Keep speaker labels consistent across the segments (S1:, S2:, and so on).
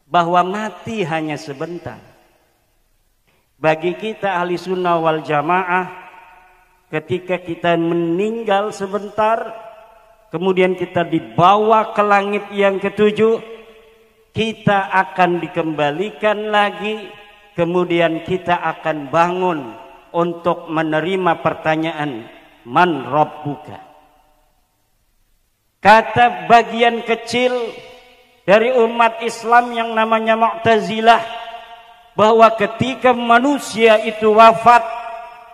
S1: bahwa mati hanya sebentar. Bagi kita ahli sunnah wal jamaah, ketika kita meninggal sebentar, kemudian kita dibawa ke langit yang ketujuh, kita akan dikembalikan lagi, kemudian kita akan bangun untuk menerima pertanyaan, man rabbuka. Kata bagian kecil dari umat Islam yang namanya Mu'tazilah, bahwa ketika manusia itu wafat,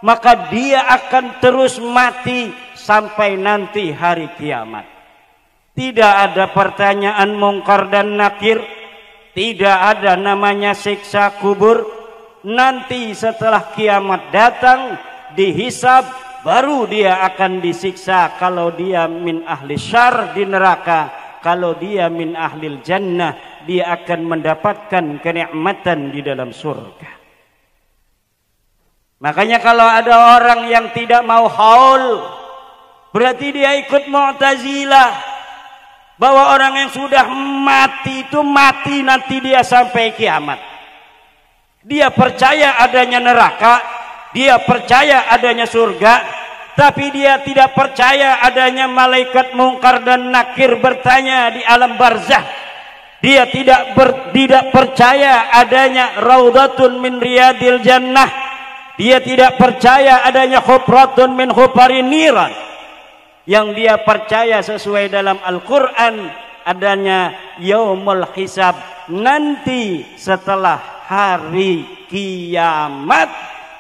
S1: maka dia akan terus mati sampai nanti hari kiamat. Tidak ada pertanyaan mungkar dan nakir, tidak ada namanya siksa kubur. Nanti setelah kiamat datang, dihisab, baru dia akan disiksa. Kalau dia min ahli syarr di neraka, kalau dia min ahlil jannah, dia akan mendapatkan kenikmatan di dalam surga. Makanya kalau ada orang yang tidak mau haul, berarti dia ikut Mu'tazilah, bahwa orang yang sudah mati itu mati nanti dia sampai kiamat. Dia percaya adanya neraka, dia percaya adanya surga, tapi dia tidak percaya adanya malaikat mungkar dan nakir bertanya di alam barzah. Dia tidak percaya adanya raudhatun min riyadil jannah. Dia tidak percaya adanya khufratun min khufarin niran. Yang dia percaya sesuai dalam Al-Quran adanya yaumul hisab, nanti setelah hari kiamat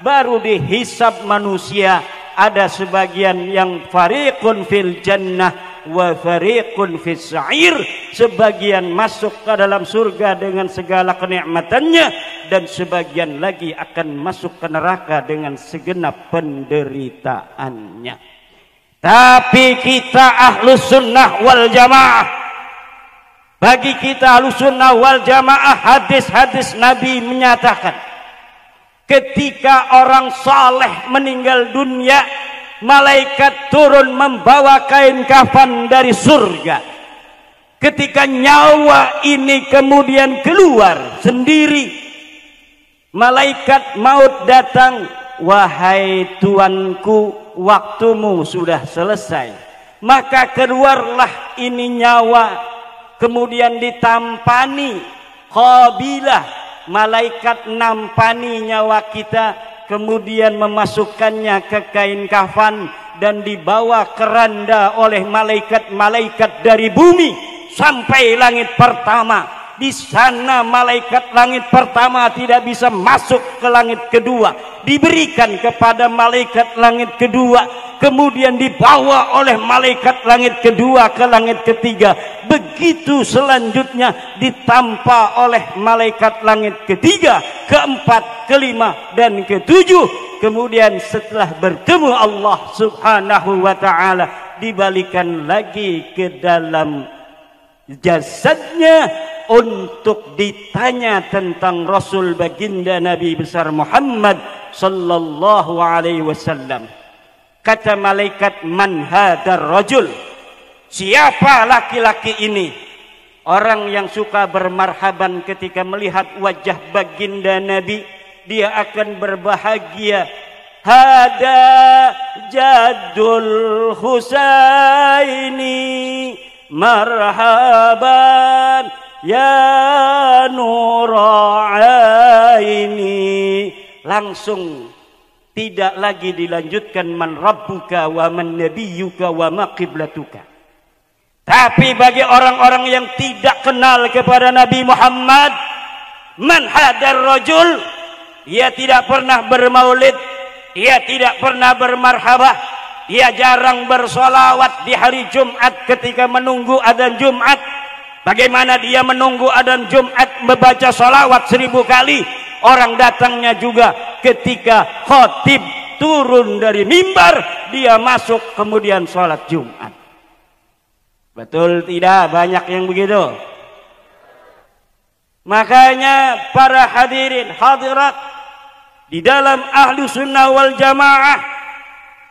S1: baru dihisab manusia. Ada sebagian yang fariqun fil jannah wa fariqun fis sa'ir, sebagian masuk ke dalam surga dengan segala kenikmatannya, dan sebagian lagi akan masuk ke neraka dengan segenap penderitaannya. Tapi kita ahlus sunnah wal jamaah, bagi kita ahlus sunnah wal jamaah, hadis-hadis Nabi menyatakan, ketika orang saleh meninggal dunia, malaikat turun membawa kain kafan dari surga. Ketika nyawa ini kemudian keluar sendiri, malaikat maut datang, wahai tuanku, waktumu sudah selesai. Maka keluarlah ini nyawa, kemudian ditampani qabilah. Malaikat nampani nyawa kita, kemudian memasukkannya ke kain kafan dan dibawa keranda oleh malaikat-malaikat dari bumi sampai langit pertama. Di sana malaikat langit pertama tidak bisa masuk ke langit kedua, diberikan kepada malaikat langit kedua, kemudian dibawa oleh malaikat langit kedua ke langit ketiga. Begitu selanjutnya ditampa oleh malaikat langit ketiga, keempat, kelima, dan ketujuh. Kemudian setelah bertemu Allah subhanahu wa ta'ala, dibalikan lagi ke dalam jasadnya untuk ditanya tentang Rasul baginda Nabi besar Muhammad sallallahu alaihi wasallam. Kata malaikat, man hadar rajul, siapa laki-laki ini? Orang yang suka bermarhaban ketika melihat wajah baginda Nabi, dia akan berbahagia. Hada jaddul Husaini, marhaban ya nuraini. Langsung tidak lagi dilanjutkan man rabbuka wa man nabiyyuka wa ma qiblatuka. Tapi bagi orang-orang yang tidak kenal kepada Nabi Muhammad, man hadar rajul, ia tidak pernah bermaulid, ia tidak pernah bermarhabah, ia jarang bersolawat di hari Jumat ketika menunggu adzan Jumat. Bagaimana dia menunggu adzan Jumat membaca solawat 1000 kali, orang datangnya juga ketika khatib turun dari mimbar, dia masuk kemudian sholat Jumat. Betul tidak? Banyak yang begitu. Makanya para hadirin hadirat di dalam ahlu sunnah wal jamaah,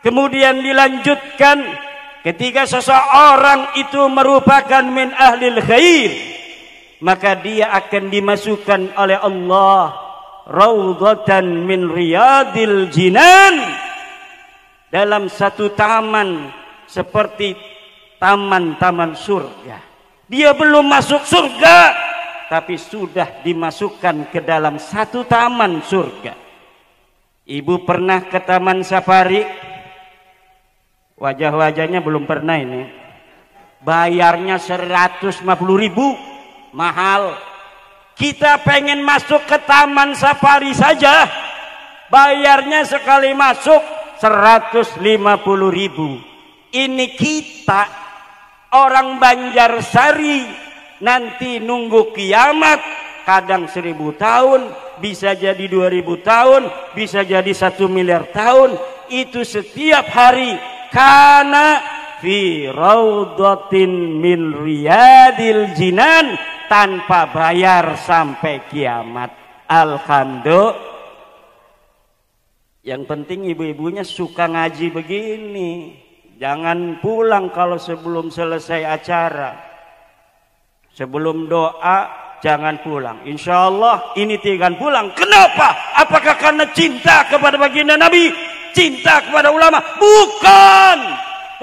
S1: kemudian dilanjutkan ketika seseorang itu merupakan min ahlil khair, maka dia akan dimasukkan oleh Allah raudhatan min riyadil jinan, dalam satu taman seperti taman-taman surga. Dia belum masuk surga, tapi sudah dimasukkan ke dalam satu taman surga. Ibu pernah ke taman safari? Wajah-wajahnya belum pernah ini. Bayarnya 150.000, mahal. Kita pengen masuk ke taman safari saja, bayarnya sekali masuk 150.000. Ini kita orang Banjarsari nanti nunggu kiamat, kadang 1000 tahun, bisa jadi 2000 tahun, bisa jadi 1 miliar tahun. Itu setiap hari. Kana fi raudhatin min riyadil jinan, tanpa bayar sampai kiamat. Alhamdulillah. Yang penting ibu-ibunya suka ngaji begini. Jangan pulang kalau sebelum selesai acara. Sebelum doa jangan pulang. Insya Allah ini tidak pulang. Kenapa? Apakah karena cinta kepada baginda Nabi? Cinta kepada ulama? Bukan.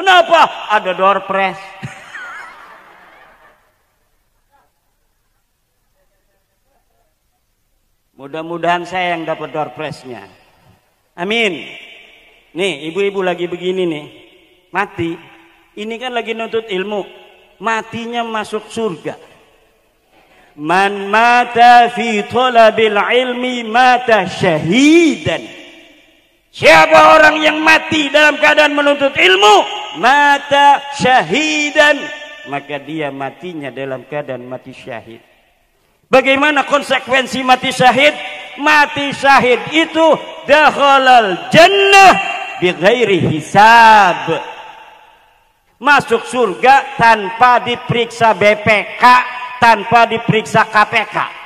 S1: Kenapa? Ada door prize. Mudah-mudahan saya yang dapat door prize-nya. Amin. Nih ibu-ibu lagi begini nih, mati. Ini kan lagi nuntut ilmu, matinya masuk surga. Man mata fi thalabil ilmi mata syahidan. Siapa orang yang mati dalam keadaan menuntut ilmu, mata syahidan, maka dia matinya dalam keadaan mati syahid. Bagaimana konsekuensi mati syahid? Mati syahid itu dakhalal jannah bighairi hisab. Masuk surga tanpa diperiksa BPK, tanpa diperiksa KPK.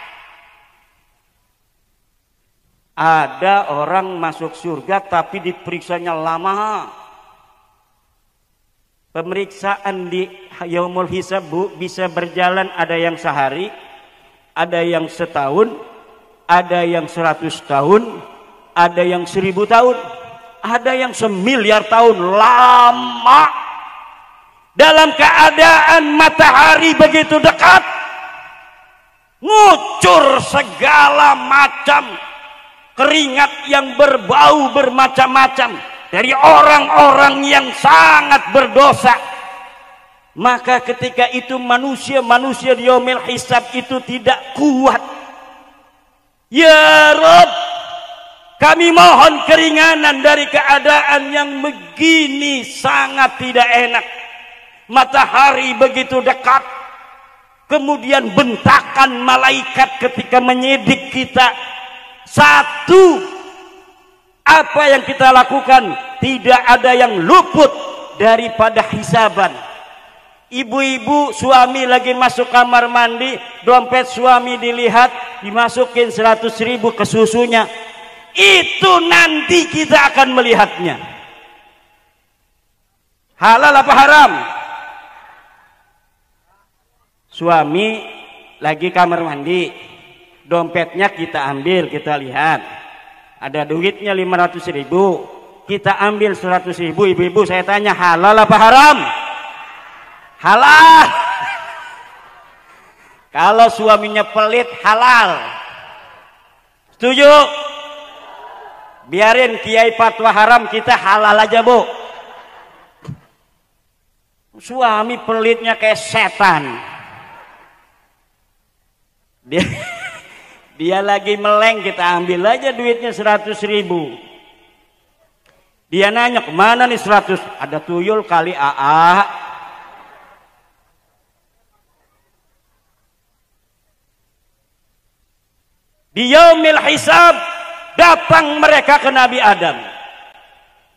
S1: Ada orang masuk surga tapi diperiksanya lama. Pemeriksaan di yaumul hisab, Bu, bisa berjalan, ada yang sehari, ada yang setahun, ada yang 100 tahun, ada yang 1000 tahun, ada yang 1.000.000.000 tahun. Lama. Dalam keadaan matahari begitu dekat, ngucur segala macam keringat yang berbau bermacam-macam dari orang-orang yang sangat berdosa. Maka ketika itu manusia di yaumil hisab itu tidak kuat. Ya Rabb, kami mohon keringanan dari keadaan yang begini sangat tidak enak. Matahari begitu dekat, kemudian bentakan malaikat ketika menyidik kita. Satu, apa yang kita lakukan tidak ada yang luput daripada hisaban. Ibu-ibu suami lagi masuk kamar mandi, dompet suami dilihat, dimasukin 100.000 ke susunya. Itu nanti kita akan melihatnya. Halal apa haram? Suami lagi kamar mandi, dompetnya kita ambil, kita lihat ada duitnya 500.000, kita ambil 100.000. Ibu-ibu saya tanya, halal apa haram? Halal. Kalau suaminya pelit, halal. Setuju? Biarin kiai fatwa haram, kita halal aja, Bu. Suami pelitnya kayak setan. Dia lagi meleng, kita ambil aja duitnya 100.000. Dia nanya, kemana nih 100? Ada tuyul kali AA. Di yaumil hisab datang mereka ke Nabi Adam.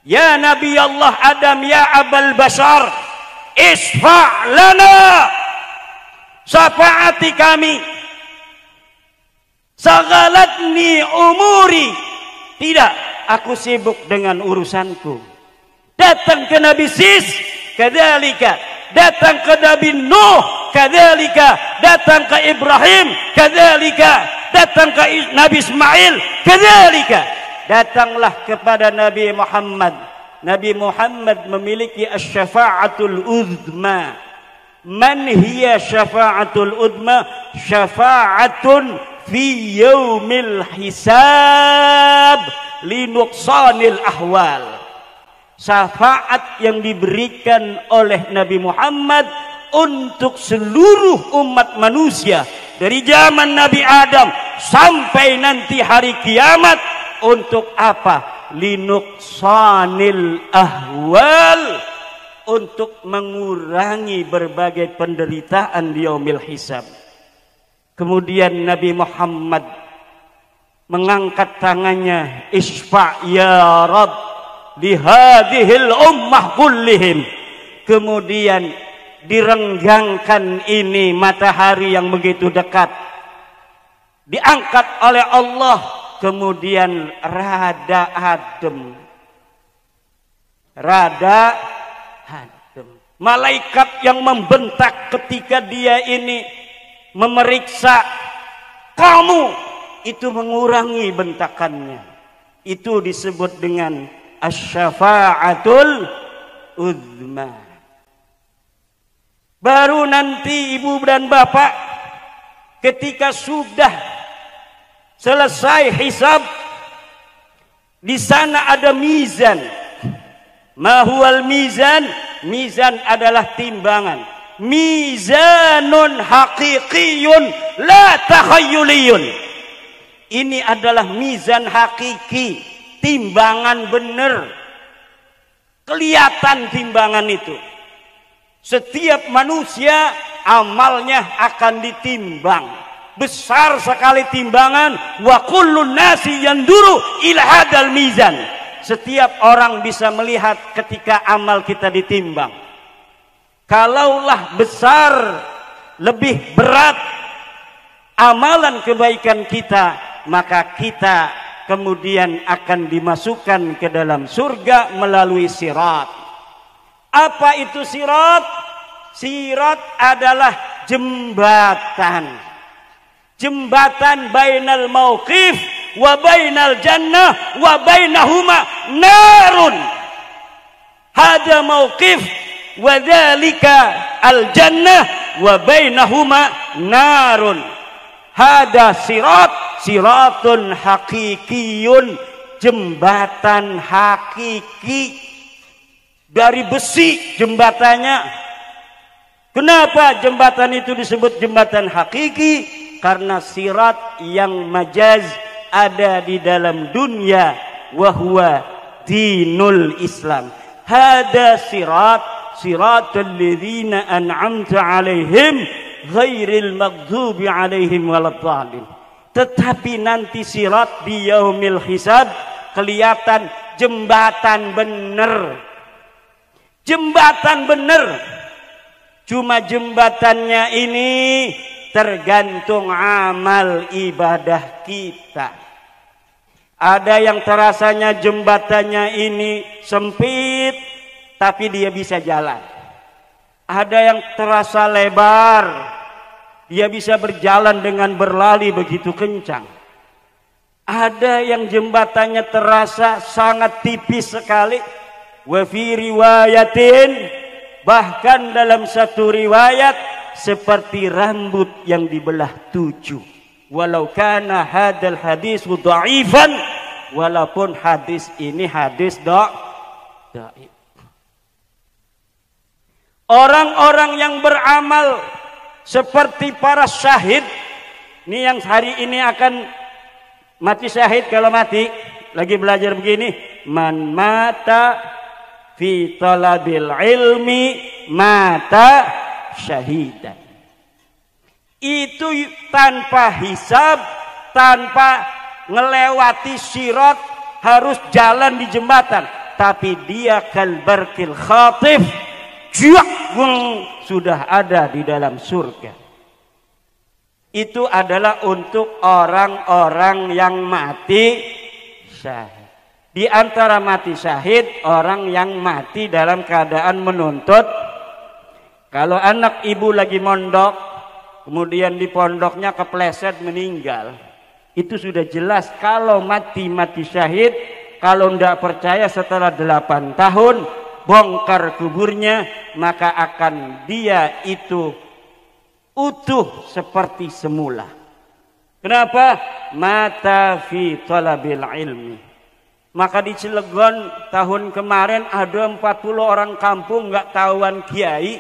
S1: Ya Nabi Allah Adam, ya Abal Bashar, isfa' lana, syafaati kami. Sagalatni umuri, tidak, aku sibuk dengan urusanku. Datang ke Nabi Sis, kadzalika. Datang ke Nabi Nuh, kadzalika datang ke Ibrahim, kadzalika datang ke Nabi Ismail, kadzalika datanglah kepada Nabi Muhammad. Nabi Muhammad memiliki asy-syafa'atul uzma. Man hiya syafa'atul uzma? Syafa'atun fi yaumil hisab linuqsanil ahwal. Syafaat yang diberikan oleh Nabi Muhammad untuk seluruh umat manusia dari zaman Nabi Adam sampai nanti hari kiamat. Untuk apa? Linuqsanil ahwal, untuk mengurangi berbagai penderitaan di yaumil hisab. Kemudian Nabi Muhammad mengangkat tangannya, isfa' ya Rabb li hadhil ummah kullihim. Kemudian direnggangkan ini matahari yang begitu dekat, diangkat oleh Allah. Kemudian rada adem, malaikat yang membentak ketika dia ini memeriksa kamu, itu mengurangi bentakannya. Itu disebut dengan asy-syafa'atul uzma. Baru nanti ibu dan bapak ketika sudah selesai hisab, di sana ada mizan. Ma huwal mizan? Mizan adalah timbangan. Mizanun haqiqiyun la takhayyuliyun. Ini adalah mizan hakiki, timbangan benar. Kelihatan timbangan itu. Setiap manusia amalnya akan ditimbang. Besar sekali timbangan. Wa kullun nasi yanduru ila hadal mizan. Setiap orang bisa melihat ketika amal kita ditimbang. Kalaulah besar, lebih berat amalan kebaikan kita, maka kita kemudian akan dimasukkan ke dalam surga melalui sirat. Apa itu sirat? Sirat adalah jembatan. Jembatan bainal mauqif wa bainal jannah wa bainahuma narun. Hada mauqif wa dzalika al jannah wa bainahuma narun. Hada sirat, siratun hakikiyun, jembatan hakiki. Dari besi jembatannya. Kenapa jembatan itu disebut jembatan hakiki? Karena sirat yang majaz ada di dalam dunia, wahwa dinul Islam. Hada sirat, siratul ladzina an'amta alaihim ghairil maghdubi alaihim waladdallin. Tetapi nanti sirat di yaumil hisab kelihatan jembatan benar. Jembatan benar. Cuma jembatannya ini tergantung amal ibadah kita. Ada yang terasanya jembatannya ini sempit, tapi dia bisa jalan. Ada yang terasa lebar, dia bisa berjalan dengan berlari begitu kencang. Ada yang jembatannya terasa sangat tipis sekali. Wa fi riwayatin, bahkan dalam satu riwayat, seperti rambut yang dibelah 7. Walau kana hadal hadis dha'ifan, walaupun hadis ini hadis dhaif. Orang-orang yang beramal seperti para syahid, ini yang hari ini akan mati syahid. Kalau mati lagi belajar begini, man mata fi talabil ilmi mata syahidan. Itu tanpa hisab, tanpa ngelewati sirat, harus jalan di jembatan, tapi dia kalbarkil khatif, sudah ada di dalam surga. Itu adalah untuk orang-orang yang mati syahid. Di antara mati syahid, orang yang mati dalam keadaan menuntut Kalau anak ibu lagi mondok, kemudian di pondoknya kepleset meninggal, itu sudah jelas kalau mati syahid. Kalau tidak percaya setelah 8 tahun bongkar kuburnya, maka akan dia itu utuh seperti semula. Kenapa? Mata fi talabil ilmi. Maka di Cilegon tahun kemarin ada 40 orang kampung nggak tahuan kiai.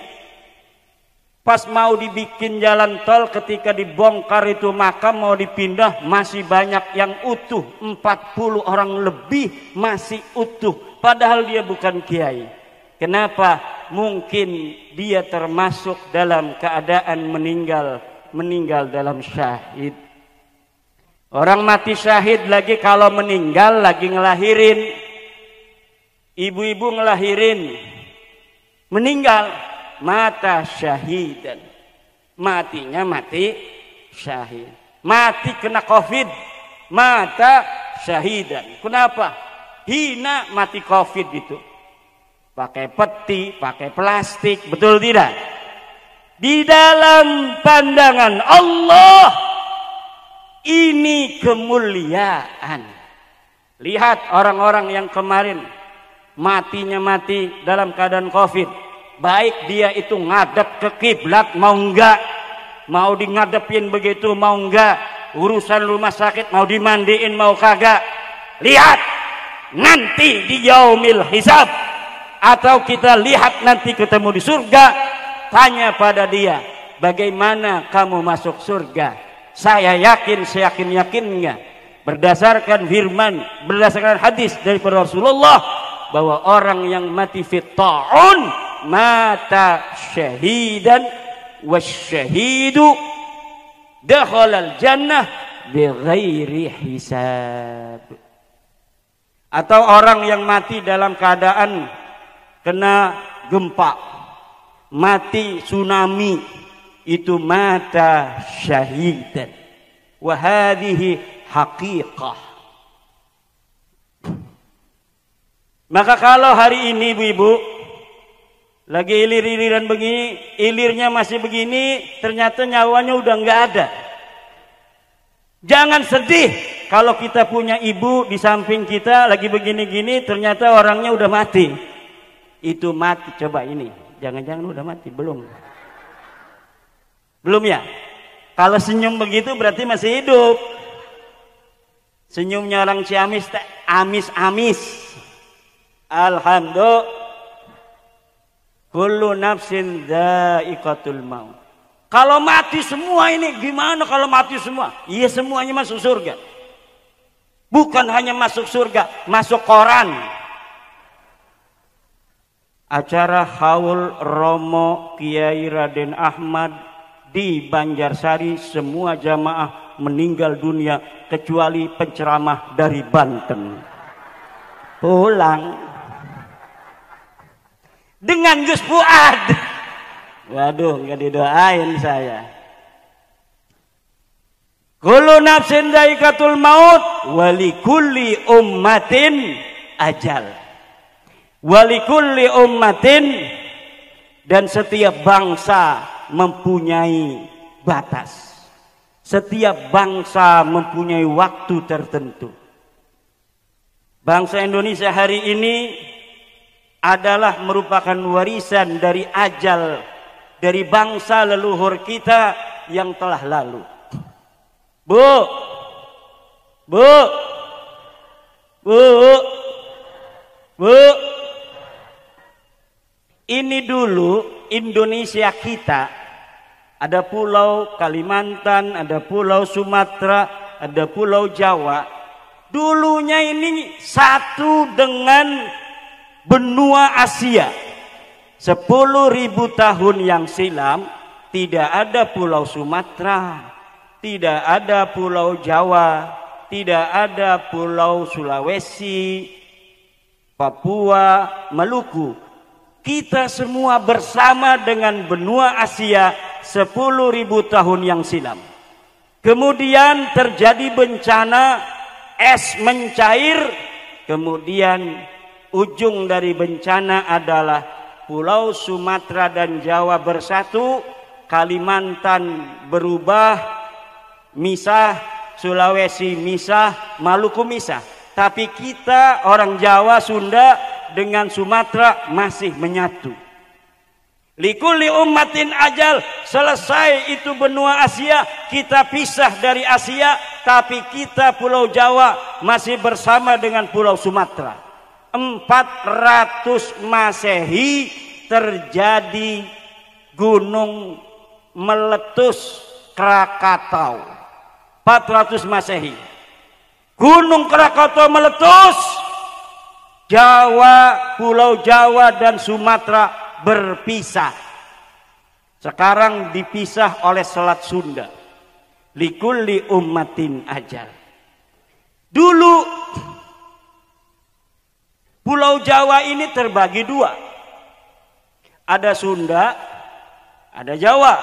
S1: Pas mau dibikin jalan tol, ketika dibongkar itu makam mau dipindah, masih banyak yang utuh. 40 orang lebih masih utuh, padahal dia bukan kiai. Kenapa? Mungkin dia termasuk dalam keadaan meninggal dalam syahid. Orang mati syahid lagi kalau meninggal lagi ngelahirin, ibu-ibu ngelahirin, meninggal, mata syahidan, matinya mati syahid. Mati kena covid, mata syahidan. Kenapa? Hina mati covid itu, pakai peti, pakai plastik, betul tidak? Di dalam pandangan Allah ini kemuliaan. Lihat orang-orang yang kemarin matinya mati dalam keadaan covid, baik dia itu ngadep ke kiblat mau enggak, mau di ngadepin begitu mau enggak, urusan rumah sakit mau dimandiin mau kagak. Lihat nanti di yaumil hisab, atau kita lihat nanti ketemu di surga, tanya pada dia, bagaimana kamu masuk surga? Saya yakin, seyakin-yakinnya berdasarkan firman, berdasarkan hadis dari Rasulullah, bahwa orang yang mati fit ta'un mata syahidan wasyahidu dakhalal jannah bighairi hisab. Atau orang yang mati dalam keadaan kena gempa, mati tsunami, itu mata syahidan. Wa hadhihi haqiqah. Maka kalau hari ini ibu-ibu lagi ilir-iliran begini, ilirnya masih begini, ternyata nyawanya udah nggak ada. Jangan sedih kalau kita punya ibu di samping kita lagi begini-gini, ternyata orangnya udah mati. Itu mati, coba ini, jangan-jangan udah mati, belum ya? Kalau senyum begitu berarti masih hidup. Senyumnya orang Ciamis amis-amis. Alhamdulillah. Kullu nafsin dha'iqatul maut. Kalau mati semua ini gimana kalau mati semua? Iya, semuanya masuk surga. Bukan hanya masuk surga, masuk koran. Acara haul Romo Kiai Raden Ahmad di Banjarsari, semua jamaah meninggal dunia kecuali penceramah dari Banten. Pulang dengan Gus Fuad. Waduh, nggak didoain saya. Kullu nafsin dha'iqatul maut wa likulli ummatin ajal. Wa likulli ummatin, dan setiap bangsa mempunyai batas. Setiap bangsa mempunyai waktu tertentu. Bangsa Indonesia hari ini adalah merupakan warisan dari ajal dari bangsa leluhur kita yang telah lalu. Bu, ini dulu Indonesia kita, ada pulau Kalimantan, ada pulau Sumatera, ada pulau Jawa. Dulunya ini satu dengan benua Asia. 10.000 tahun yang silam tidak ada pulau Sumatera, tidak ada pulau Jawa, tidak ada pulau Sulawesi, Papua, Maluku. Kita semua bersama dengan benua Asia 10.000 tahun yang silam. Kemudian terjadi bencana, es mencair, kemudian ujung dari bencana adalah Pulau Sumatera dan Jawa bersatu, Kalimantan berubah, misah, Sulawesi misah, Maluku misah. Tapi kita orang Jawa, Sunda dengan Sumatera masih menyatu. Likulli ummatin ajal, selesai itu benua Asia, kita pisah dari Asia, tapi kita Pulau Jawa masih bersama dengan Pulau Sumatera. 400 Masehi terjadi gunung meletus Krakatau. 400 Masehi gunung Krakatau meletus, Jawa, Pulau Jawa dan Sumatera berpisah. Sekarang dipisah oleh Selat Sunda. Likulli ummatin ajal. Dulu Pulau Jawa ini terbagi dua. Ada Sunda, ada Jawa.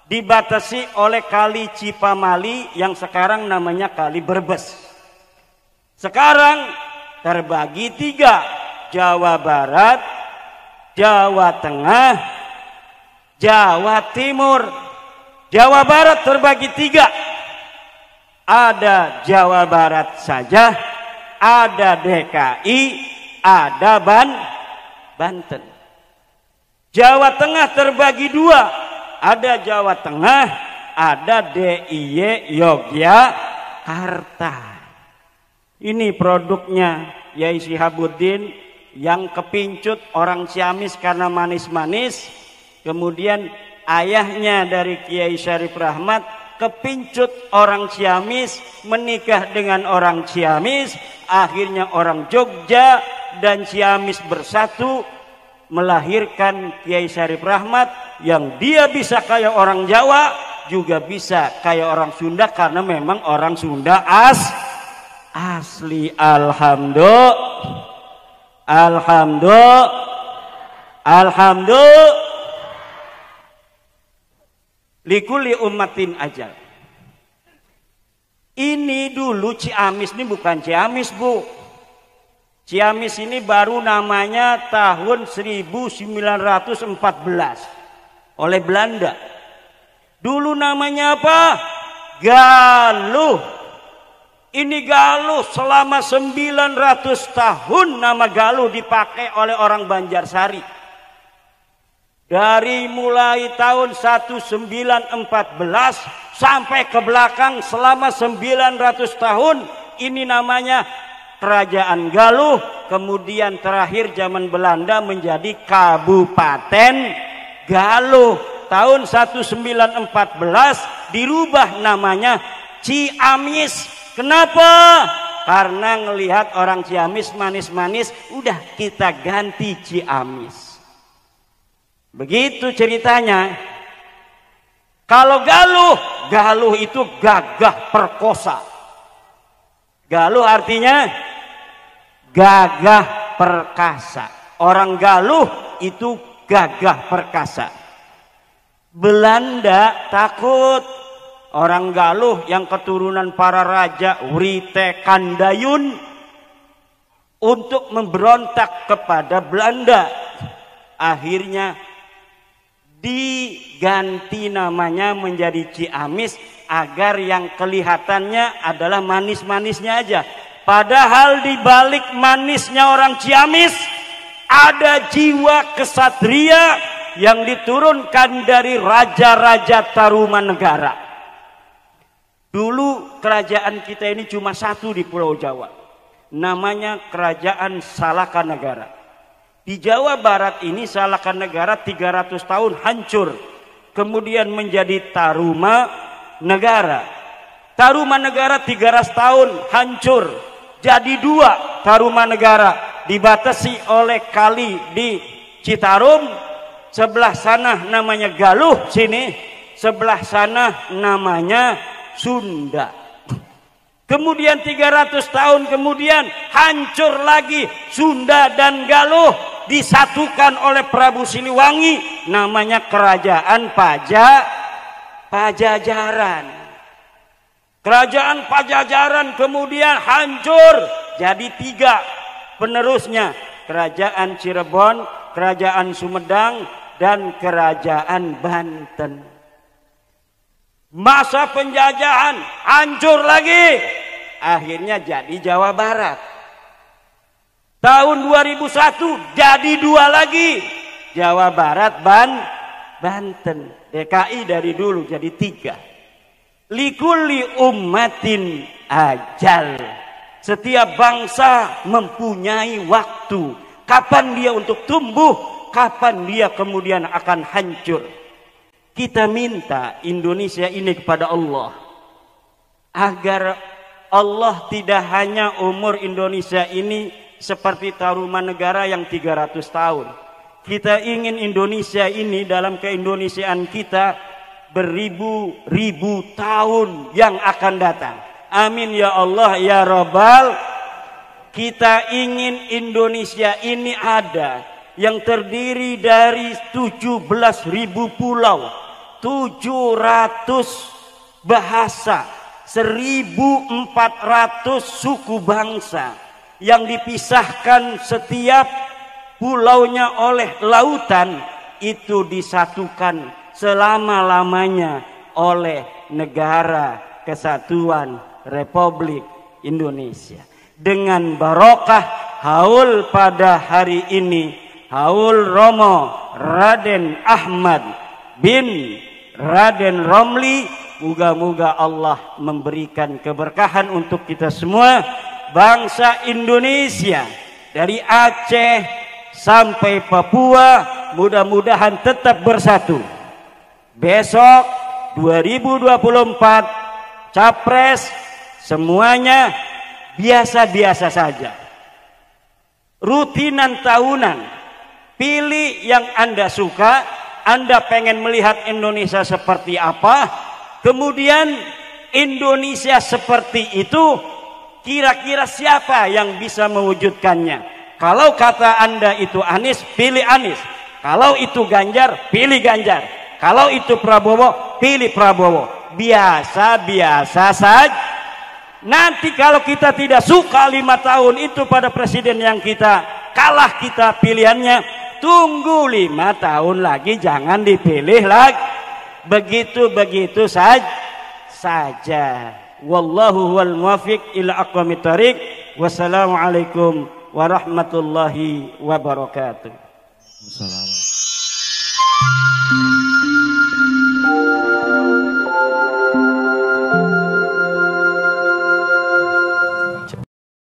S1: Dibatasi oleh Kali Cipamali yang sekarang namanya Kali Brebes. Sekarang terbagi tiga. Jawa Barat, Jawa Tengah, Jawa Timur. Jawa Barat terbagi tiga. Ada Jawa Barat saja, ada DKI, ada Banten. Jawa Tengah terbagi dua. Ada Jawa Tengah, ada DIY Yogyakarta. Ini produknya Yai Syihabuddin yang kepincut orang Ciamis karena manis-manis. Kemudian ayahnya dari Kiai Syarif Rahmat kepincut orang Ciamis, menikah dengan orang Ciamis, akhirnya orang Jogja dan Ciamis bersatu melahirkan Kiai Syarif Rahmat yang dia bisa kayak orang Jawa, juga bisa kayak orang Sunda karena memang orang Sunda asli. Alhamdulillah. Likulli ummatin ajal. Ini dulu Ciamis, ini bukan Ciamis, Bu. Ciamis ini baru namanya tahun 1914 oleh Belanda. Dulu namanya apa? Galuh. Ini Galuh selama 900 tahun nama Galuh dipakai oleh orang Banjarsari. Dari mulai tahun 1914 sampai ke belakang selama 900 tahun ini namanya Kerajaan Galuh. Kemudian terakhir zaman Belanda menjadi Kabupaten Galuh. Tahun 1914 dirubah namanya Ciamis. Kenapa? Karena ngelihat orang Ciamis manis-manis, udah kita ganti Ciamis. Begitu ceritanya. Kalau Galuh itu gagah perkosa. Galuh artinya gagah perkasa. Orang Galuh itu gagah perkasa. Belanda takut orang Galuh yang keturunan para raja Write Kandayun untuk memberontak kepada Belanda. Akhirnya diganti namanya menjadi Ciamis agar yang kelihatannya adalah manis-manisnya aja. Padahal di balik manisnya orang Ciamis ada jiwa kesatria yang diturunkan dari raja-raja Tarumanegara. Dulu kerajaan kita ini cuma satu di Pulau Jawa. Namanya Kerajaan Salakanegara. Di Jawa Barat ini Salakanegara 300 tahun hancur. Kemudian menjadi Tarumanegara. Tarumanegara 300 tahun hancur. Jadi dua Tarumanegara. Dibatasi oleh kali di Citarum. Sebelah sana namanya Galuh sini. Sebelah sana namanya Sunda. Kemudian 300 tahun kemudian hancur lagi Sunda dan Galuh, disatukan oleh Prabu Siliwangi, namanya Kerajaan Pajajaran. Kerajaan Pajajaran kemudian hancur jadi tiga penerusnya, Kerajaan Cirebon, kerajaan Sumedang, dan kerajaan Banten. Masa penjajahan hancur lagi, akhirnya jadi Jawa Barat. Tahun 2001 jadi 2 lagi, Jawa Barat, Banten. DKI dari dulu jadi 3. Likulli ummatin ajal. Setiap bangsa mempunyai waktu. Kapan dia untuk tumbuh, kapan dia kemudian akan hancur. Kita minta Indonesia ini kepada Allah, agar Allah tidak hanya umur Indonesia ini seperti Tarumanegara yang 300 tahun. Kita ingin Indonesia ini dalam keindonesiaan kita beribu-ribu tahun yang akan datang. Amin ya Allah ya Rabbal. Kita ingin Indonesia ini ada yang terdiri dari 17.000 pulau, 700 bahasa, 1.400 suku bangsa yang dipisahkan setiap pulaunya oleh lautan, itu disatukan selama-lamanya oleh Negara Kesatuan Republik Indonesia. Dengan barokah haul pada hari ini, haul Romo Raden Ahmad bin Raden Romli, moga-moga Allah memberikan keberkahan untuk kita semua, bangsa Indonesia dari Aceh sampai Papua, mudah-mudahan tetap bersatu. Besok 2024 Capres semuanya biasa-biasa saja, rutinan tahunan. Pilih yang Anda suka. Anda pengen melihat Indonesia seperti apa, kemudian Indonesia seperti itu, kira-kira siapa yang bisa mewujudkannya? Kalau kata Anda itu Anies, pilih Anies. Kalau itu Ganjar, pilih Ganjar. Kalau itu Prabowo, pilih Prabowo. Biasa-biasa saja. Nanti kalau kita tidak suka 5 tahun itu pada presiden yang kita kalah, kita pilihannya, tunggu 5 tahun lagi, jangan dipilih lagi. Begitu-begitu saja. Wallahu wal muwaffiq ila aqwamit thariq. Wassalamualaikum warahmatullahi wabarakatuh.
S2: Assalamualaikum.